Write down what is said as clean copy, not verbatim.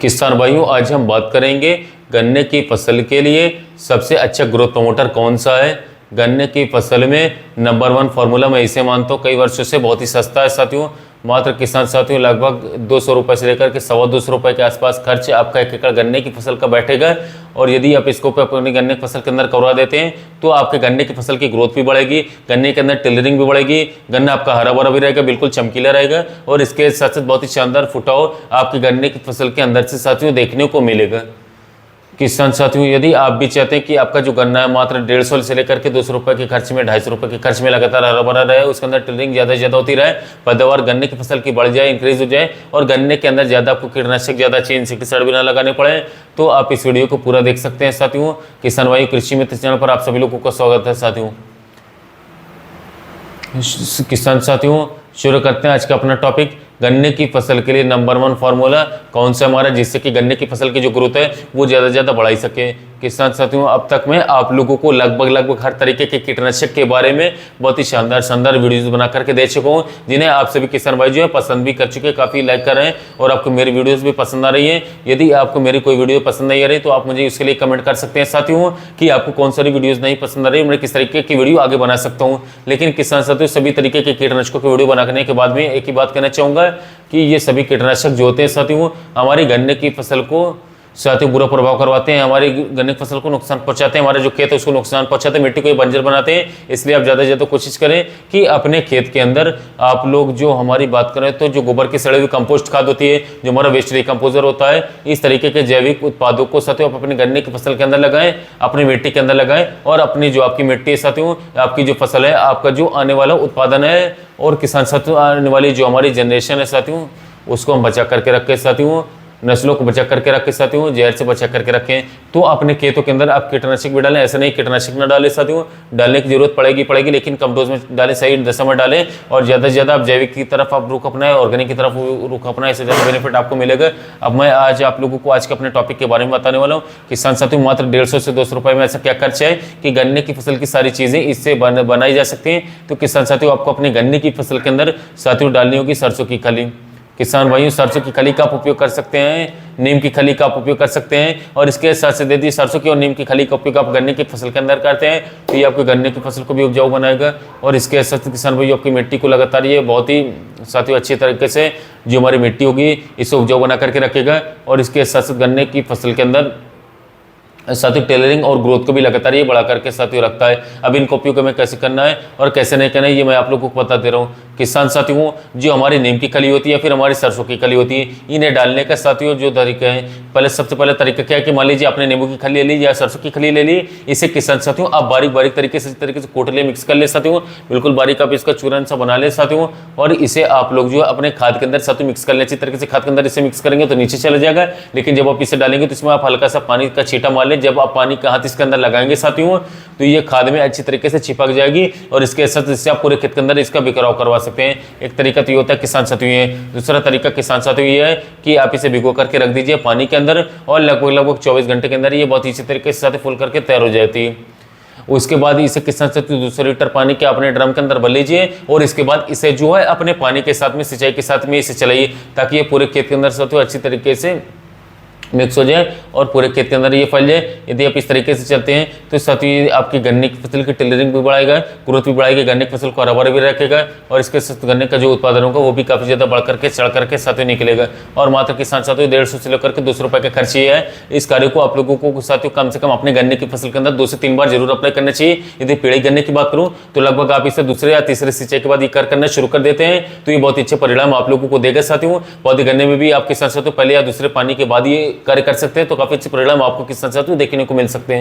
किसान भाइयों, आज हम बात करेंगे गन्ने की फसल के लिए सबसे अच्छा ग्रोथ प्रमोटर कौन सा है। गन्ने की फसल में नंबर 1 फार्मूला मैं इसे मानता हूँ, कई वर्षों से बहुत ही सस्ता है साथियों। मात्र किसान साथियों लगभग 200 रुपये से लेकर के 250 रुपये के आसपास खर्च आपका 1 एकड़ गन्ने की फसल का बैठेगा। और यदि आप इसको अपनी गन्ने की फसल के अंदर करवा देते हैं तो आपके गन्ने की फसल की ग्रोथ भी बढ़ेगी, गन्ने के अंदर टिलरिंग भी बढ़ेगी, गन्ना आपका हरा भरा भी रहेगा, बिल्कुल चमकीला रहेगा और इसके साथ साथ बहुत ही शानदार फुटाव आपकी गन्ने की फसल के अंदर से साथियों देखने को मिलेगा। किसान साथियों, यदि आप भी चाहते हैं कि आपका जो गन्ना है मात्र 150 से लेकर के 200 रुपये के खर्च में 250 रुपये के खर्च में लगातार हरा भरा रहे, उसके अंदर टिलरिंग ज़्यादा से ज़्यादा होती रहे, पैदावार गन्ने की फसल की बढ़ जाए, इंक्रीज हो जाए और गन्ने के अंदर ज़्यादा आपको कीटनाशक ज़्यादा अच्छे इंसेक्टिसाइड भी ना लगाने पड़े, तो आप इस वीडियो को पूरा देख सकते हैं साथियों। किसान भाई कृषि मित्र चैनल पर आप सभी लोगों का स्वागत है साथियों। किसान साथियों, शुरू करते हैं आज का अपना टॉपिक। गन्ने की फसल के लिए नंबर 1 फार्मूला कौन सा हमारा, जिससे कि गन्ने की फसल की जो ग्रोथ है वो ज़्यादा से ज़्यादा बढ़ाई सके। किसान साथियों, अब तक मैं आप लोगों को लगभग हर तरीके के कीटनाशक के बारे में बहुत ही शानदार वीडियोस बना करके दे चुका हूँ, जिन्हें आप सभी किसान भाई जो है पसंद भी कर चुके हैं, काफ़ी लाइक कर रहे हैं और आपको मेरी वीडियोस भी पसंद आ रही है। यदि आपको मेरी कोई वीडियो पसंद नहीं आ रही तो आप मुझे उसके लिए कमेंट कर सकते हैं साथियों कि आपको कौन सी वीडियोज़ नहीं पसंद आ रही है, मैं किस तरीके की वीडियो आगे बना सकता हूँ। लेकिन किसान साथियों, सभी तरीके के कीटनाशकों की वीडियो बनाने के बाद में एक ही बात कहना चाहूँगा कि ये सभी कीटनाशक जो होते हैं साथियों हमारी गन्ने की फसल को साथियों बुरा प्रभाव करवाते हैं, हमारी गन्ने की फसल को नुकसान पहुंचाते हैं, हमारे जो खेत है उसको नुकसान पहुंचाते हैं, मिट्टी को बंजर बनाते हैं। इसलिए आप ज़्यादा से ज़्यादा कोशिश करें कि अपने खेत के अंदर आप लोग जो हमारी बात करें तो जो गोबर की सड़ी हुई कंपोस्ट खाद होती है, जो हमारा वेस्ट डिकम्पोजर होता है, इस तरीके के जैविक उत्पादों को साथियों आप अपने गन्ने की फसल के अंदर लगाएं, अपनी मिट्टी के अंदर लगाएं और अपनी जो आपकी मिट्टी है साथियों, आपकी जो फसल है, आपका जो आने वाला उत्पादन है और किसान साथियों आने वाली जो हमारी जनरेशन है साथियों, उसको हम बचा करके रखें साथियों, नस्लों को बचा करके रखें साथियों, जहर से बचा करके रखें। तो अपने खेतों के अंदर आप कीटनाशक भी डालें, ऐसा नहीं कीटनाशक ना डालें साथियों, डालने की जरूरत पड़ेगी लेकिन कम डोज में डालें, सही दशा में डालें और ज़्यादा से ज़्यादा आप जैविक की तरफ आप रुख अपनाएं, ऑर्गेनिक की तरफ रुख अपनाएं, इससे ज़्यादा बेनिफिट आपको मिलेगा। अब मैं आज आप लोगों को आज के अपने टॉपिक के बारे में बताने वाला हूँ। किसान साथियों, मात्र 150 से 200 रुपये में ऐसा क्या खर्च है कि गन्ने की फसल की सारी चीज़ें इससे बनाई जा सकती हैं। तो किसान साथियों, आपको अपनी गन्ने की फसल के अंदर साथियों डालनी होगी सरसों की खली। किसान भाइयों, सरसों की खली का आप उपयोग कर सकते हैं, नीम की खली का आप उपयोग कर सकते हैं और इसके साथ साथ यदि सरसों की और नीम की खली का उपयोग आप गन्ने की फसल के अंदर करते हैं तो ये आपकी गन्ने की फसल को भी उपजाऊ बनाएगा और इसके साथ किसान भाइयों आपकी मिट्टी को लगातार ये बहुत ही साथियों अच्छी तरीके से जो हमारी मिट्टी होगी इसे उपजाऊ बना करके रखेगा और इसके साथ साथ गन्ने की फसल के अंदर साथियों टेलरिंग और ग्रोथ को भी लगातार ये बढ़ा करके साथियों रखता है। अब इनको उपयोग हमें कैसे करना है और कैसे नहीं करना है ये मैं आप लोगों को बता दे रहा हूँ। किसान साथियों, जो हमारी नीम की खली होती है फिर हमारी सरसों की खली होती है, इन्हें डालने का साथियों जो तरीका है, पहले सबसे पहले तरीका क्या है कि मान लीजिए आपने नींबू की खली ले ली या सरसों की खली ले ली, इसे किसान साथियों आप बारीक तरीके से कोटले मिक्स कर ले साथियों, बिल्कुल बारीक आप इसका चूरन सा बना ले साथियों और इसे आप लोग जो है अपने खाद के अंदर साथियों मिक्स कर ले। अच्छी तरीके से खाद के अंदर इसे मिक्स करेंगे तो नीचे चला जाएगा, लेकिन जब आप इसे डालेंगे तो इसमें आप हल्का सा पानी का छींटा मार लें। जब आप पानी का हाथ इसके अंदर लगाएंगे साथियों तो ये खाद में अच्छी तरीके से चिपक जाएगी और इसके साथ इससे आप पूरे खेत के अंदर इसका बिखराव करवा सकते हैं। एक तरीका तो ये होता है किसान साथियों ये। दूसरा तरीका किसान साथियों ये है कि आप इसे भिगो करके रख दीजिए पानी के अंदर और लगभग 24 घंटे के अंदर ये बहुत इसी तरीके से साथ फूल करके तैयार हो जाती है। उसके बाद इसे किसान साथियों 200 लीटर पानी के अपने ड्रम के अंदर भर लीजिए और इसके बाद इसे जो है अपने पानी के साथ में सिंचाई के साथ में इसे चलाइए ताकि ये पूरे खेत के अंदर साथियों अच्छी तरीके से मिक्स हो जाए और पूरे खेत के अंदर ये फैल जाए। यदि आप इस तरीके से चलते हैं तो साथियों आपकी गन्ने की फसल की टिलरिंग भी बढ़ाएगा, ग्रोथ भी बढ़ाएगी, गन्ने की फसल को हरा भरा भी रखेगा और इसके साथ गन्ने का जो उत्पादन होगा वो भी काफ़ी ज़्यादा बढ़ करके चढ़ करके साथियों निकलेगा। और मात्र किसान साथियों 150 से लेकर के 200 रुपये का खर्च ये है। इस कार्य को आप लोगों को साथियों कम से कम अपने गन्ने की फसल के अंदर 2 से 3 बार जरूर अप्लाई करना चाहिए। यदि पेड़ी गन्ने की बात करूँ तो लगभग आप इसे दूसरे या तीसरे सिंचाई के बाद ये कार्य करना शुरू कर देते हैं तो ये बहुत अच्छे परिणाम आप लोगों को देगा साथियों। पौधे गन्ने में भी आप किसान साथियों पहले या दूसरे पानी के बाद ये कार्य कर सकते हैं तो काफी अच्छे परिणाम आपको किसान साथियों देखने को मिल सकते हैं।